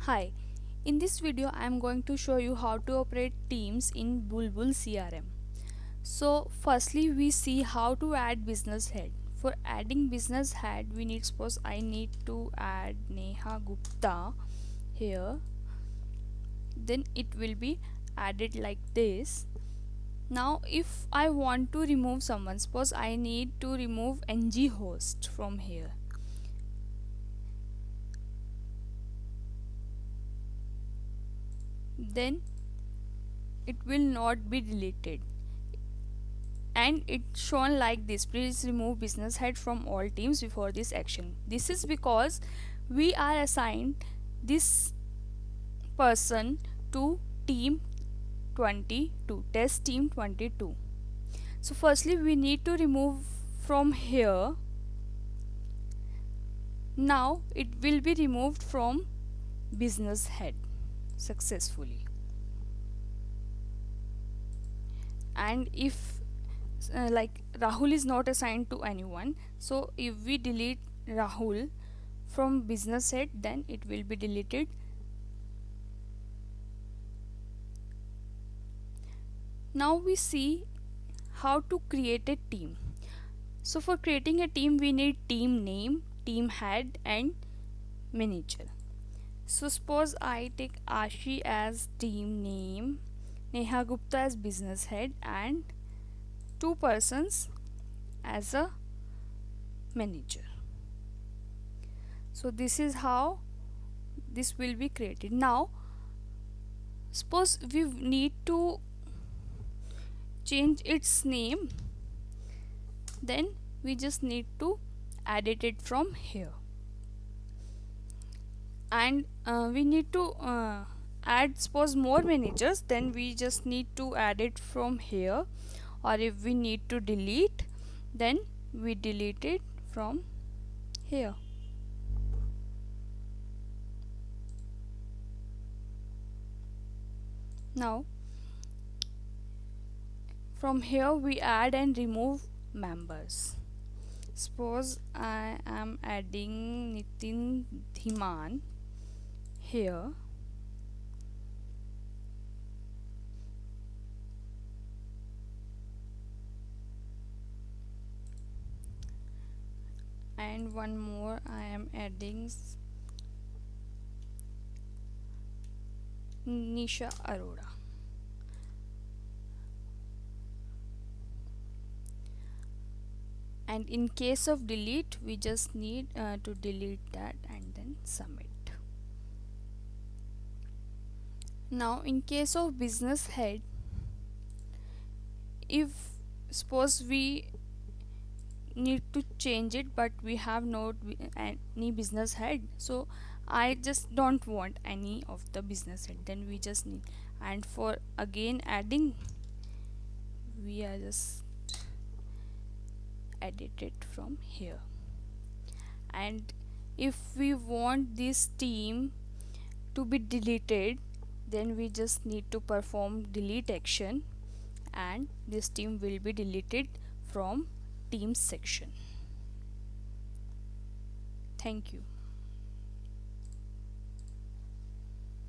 Hi, in this video I am going to show you how to operate teams in Bulbul CRM. So firstly we see how to add business head. For adding business head we need, suppose I need to add Neha Gupta here, then it will be added like this. Now if I want to remove someone, suppose I need to remove ng host from here, then it will not be deleted and it's shown like this: please remove business head from all teams before this action. This is because we are assigned this person to team 22, test team 22. So firstly we need to remove from here. Now it will be removed from business head successfully. And if like Rahul is not assigned to anyone, so if we delete Rahul from business head, then it will be deleted. Now we see how to create a team. So for creating a team we need team name, team head and manager. So suppose I take Ashi as team name, Neha Gupta as business head and two persons as a manager. So this is how this will be created. Now suppose we need to change its name, then we just need to edit it from here. And we need to add suppose more managers, then we just need to add it from here. Or if we need to delete, then we delete it from here. Now from here we add and remove members. Suppose I am adding Nitin Dhiman here, and one more I am adding Nisha Arora. And in case of delete we just need to delete that and then submit. Now in case of business head, if suppose we need to change it but we have no any business head, so I just don't want any of the business head, then we just need, and for again adding we are just edit it from here. And if we want this team to be deleted, then we just need to perform delete action and this team will be deleted from teams section. Thank you.